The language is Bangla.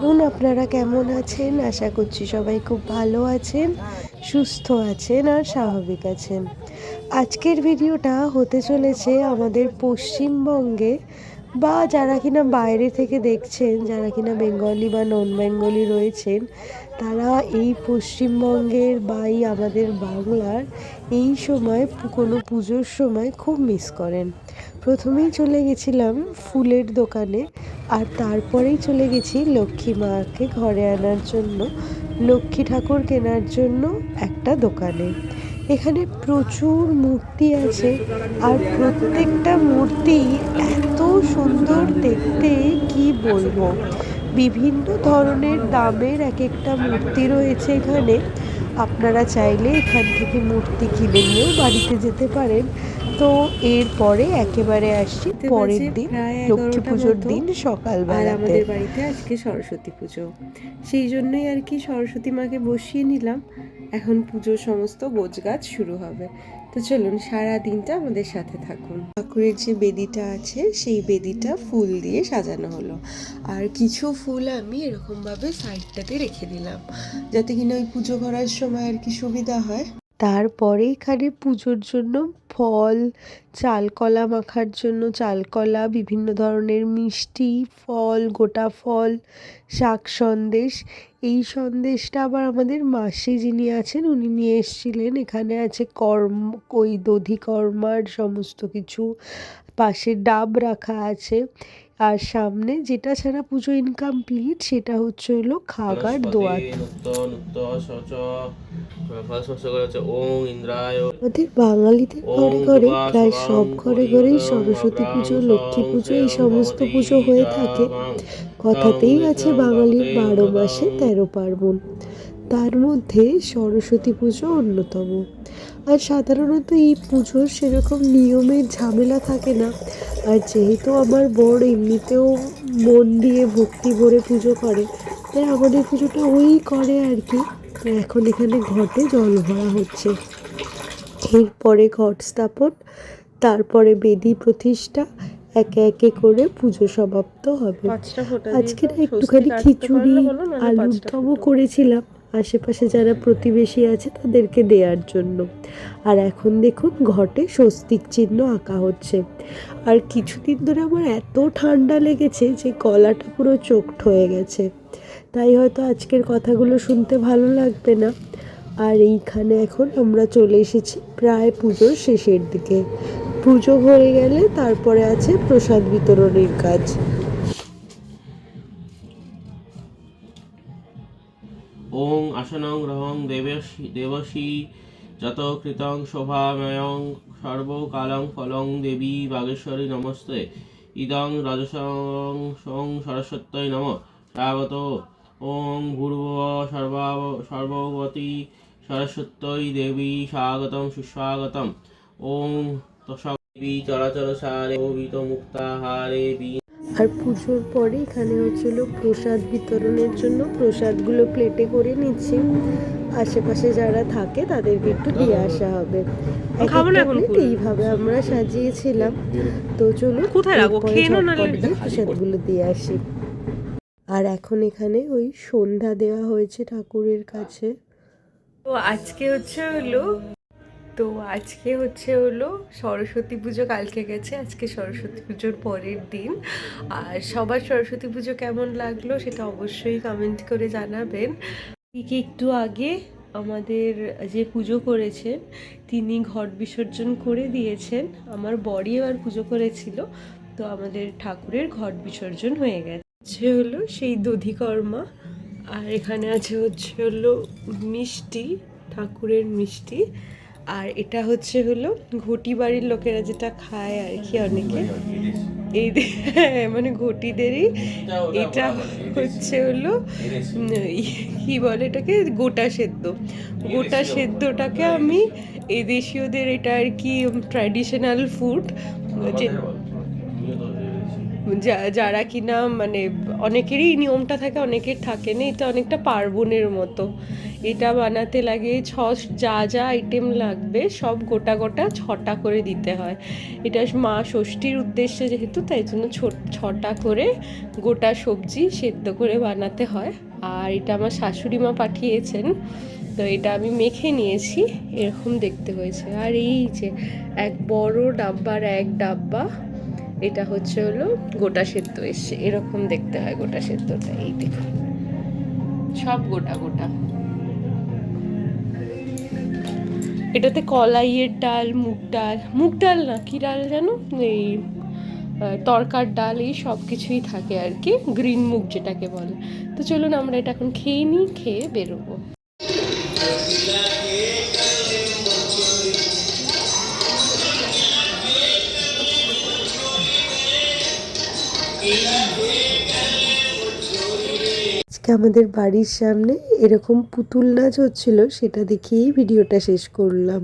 আপনারা কেমন আছেন? আশা করছি সবাই খুব ভালো আছেন, সুস্থ আছেন আর স্বাভাবিক আছেন। আজকের ভিডিওটা হতে চলেছে আমাদের পশ্চিমবঙ্গে বা যারা কিনা বাইরে থেকে দেখছেন, যারা কিনা বেঙ্গলি বা নন বেঙ্গলি রয়েছেন, তারা এই পশ্চিমবঙ্গের বা এই আমাদের বাংলার এই সময় কোনো পুজোর সময় খুব মিস করেন। প্রথমেই চলে গেছিলাম ফুলের দোকানে, আর তারপরেই চলে গেছি লক্ষ্মী মাকে ঘরে আনার জন্য, লক্ষ্মী ঠাকুর কেনার জন্য একটা দোকানে। এখানে প্রচুর মূর্তি আছে, আর প্রত্যেকটা মূর্তি এত সুন্দর দেখতে কি বলবো। বিভিন্ন ধরনের দামের এক একটা মূর্তি রয়েছে এখানে। আপনারা চাইলে এখান থেকে মূর্তি কিনে নিয়েও বাড়িতে যেতে পারেন। তো এরপরে একেবারে আসছি পরের দিন, লক্ষ্মী পুজোর দিন সকালবেলা। আমাদের বাড়িতে আজকে সরস্বতী পুজো, সেই জন্যই আর কি সরস্বতী মাকে বসিয়ে নিলাম। এখন পুজোর সমস্ত গোছগাছ শুরু হবে। তো চলুন সারা দিনটা আমাদের সাথে থাকুন। ঠাকুরের যে বেদিটা আছে সেই বেদিটা ফুল দিয়ে সাজানো হলো, আর কিছু ফুল আমি এরকমভাবে সাইডটাতে রেখে দিলাম যাতে কিনা ওই পুজো করার সময় আর কি সুবিধা হয়। তারপরে এখানে পুজোর জন্য ফল, চালকলা মাখার জন্য চালকলা, বিভিন্ন ধরনের মিষ্টি, ফল, গোটা ফল, শাক সন্দেশ। এই সন্দেশটা আবার আমাদের মাসি যিনি আছেন উনি নিয়ে এসেছিলেন। এখানে আছে ওই দধিকর্মার সমস্ত কিছু, পাশে ডাব রাখা আছে, আর সামনে যেটা ছাড়া পুজো ইনকমপ্লিট সেটা হলো খাগার দোয়াত। আমাদের বাঙালিদের ঘরে ঘরে প্রায় সব ঘরে ঘরেই সরস্বতী পুজো, লক্ষ্মী পুজো এই সমস্ত পুজো হয়ে থাকে। কথাতেই আছে বাঙালির 12 মাসে 13 পার্বণ, তার মধ্যে সরস্বতী পুজো অন্যতম। আর সাধারণত এই পুজোর সেরকম নিয়মের ঝামেলা থাকে না। আর যেহেতু আমার বর এমনিতেও মন দিয়ে ভক্তি ভরে পুজো করে, তাই আমাদের পুজোটা ওই করে আর কি। এখন এখানে ঘটে জল ভরা হচ্ছে, এরপরে ঘট স্থাপন, তারপরে বেদি প্রতিষ্ঠা, একে একে করে পুজো সমাপ্ত হবে। আজকে একটুখানি খিচুড়ি আলুর দমও করেছিলাম আশেপাশে যারা প্রতিবেশী আছে তাদেরকে দেওয়ার জন্য। আর এখন দেখুন ঘটে স্বস্তিক চিহ্ন আঁকা হচ্ছে। আর কিছুদিন ধরে আমার এত ঠান্ডা লেগেছে যে গলাটা পুরো চোখড হয়ে গেছে, তাই হয়তো আজকের কথাগুলো শুনতে ভালো লাগবে না। আর এইখানে এখন আমরা চলে এসেছি প্রায় পুজোর শেষের দিকে। পুজো হয়ে গেলে তারপরে আছে প্রসাদ বিতরণের কাজ। ওং আসনং রহং দেবসী যত কৃতং শোভাময়ং সর্বকালং ফলং দেবী বাগেশ্বরী নমস্তে ইদং রাজসং সং সরস্বত্যৈ নমঃ স্বাগত। ওং ভূর্ভুবঃ সর্ববতী সরস্বত্যৈ দেবী স্বাগতম সুস্বাগতম। ওং তস্য দেবী চরাচর সারে ভবিত মুক্তাহারে বি। আর পুজোর পরে এখানে হচ্ছিল প্রসাদ বিতরণের জন্য প্রসাদগুলো প্লেটে করে নিচ্ছি। আশেপাশে যারা থাকে তাদেরকে একটু দিয়ে আসা হবে। এইভাবে আমরা সাজিয়েছিলাম। তো চলো প্রসাদগুলো দিয়ে আসি। আর এখন এখানে ওই সন্ধ্যা দেওয়া হয়েছে ঠাকুরের কাছে। তো আজকে হলো সরস্বতী পুজো, কালকে গেছে, আজকে সরস্বতী পুজোর পরের দিন। আর সবার সরস্বতী পুজো কেমন লাগলো সেটা অবশ্যই কমেন্ট করে জানাবেন। ঠিক একটু আগে আমাদের যে পুজো করেছেন তিনি ঘট বিসর্জন করে দিয়েছেন। আমার বড়ি এবার পুজো করেছিল, তো আমাদের ঠাকুরের ঘট বিসর্জন হয়ে গেছে। হলো সেই দধিকর্মা, আর এখানে হলো মিষ্টি, ঠাকুরের মিষ্টি। আর এটা হলো ঘটি বাড়ির লোকেরা যেটা খায় আর কি, অনেকে এই মানে ঘটিদেরই। এটা হলো কি বলে এটাকে, গোটা সেদ্ধ। গোটা সেদ্ধটাকে আমি এই দেশীয়দের এটা আর কি ট্র্যাডিশনাল ফুড, যারা কিনা মানে অনেকেরই এই নিয়মটা থাকে, অনেকের থাকে না। এটা অনেকটা পার্বণের মতো। এটা বানাতে লাগে যা যা আইটেম লাগবে সব গোটা গোটা 6টা করে দিতে হয়। এটা মা ষষ্ঠীর উদ্দেশ্যে যেহেতু, তাই জন্য 6টা করে গোটা সবজি সেদ্ধ করে বানাতে হয়। আর এটা আমার শাশুড়ি মা পাঠিয়েছেন, তো এটা আমি মেখে নিয়েছি, এরকম দেখতে হয়েছে। আর এই যে এক বড় ডাব্বার এক ডাব্বা, এটা হলো গোটা সেদ্ধ এসছে, এরকম দেখতে হয় গোটা সেদ্ধটা। এই দেখুন সব গোটা গোটা। এটাতে কলাইয়ের ডাল, মুগ ডাল না কি ডাল জানো, এই তরকার ডাল, এই সব কিছুই থাকে আর কি, গ্রিন মুগ যেটাকে বলে। তো চলুন আমরা এটা এখন খেয়ে নিই, খেয়ে বেরোবো। আজকে আমাদের বাড়ির সামনে এরকম পুতুল নাচ হচ্ছিল, সেটা দেখেই ভিডিওটা শেষ করলাম।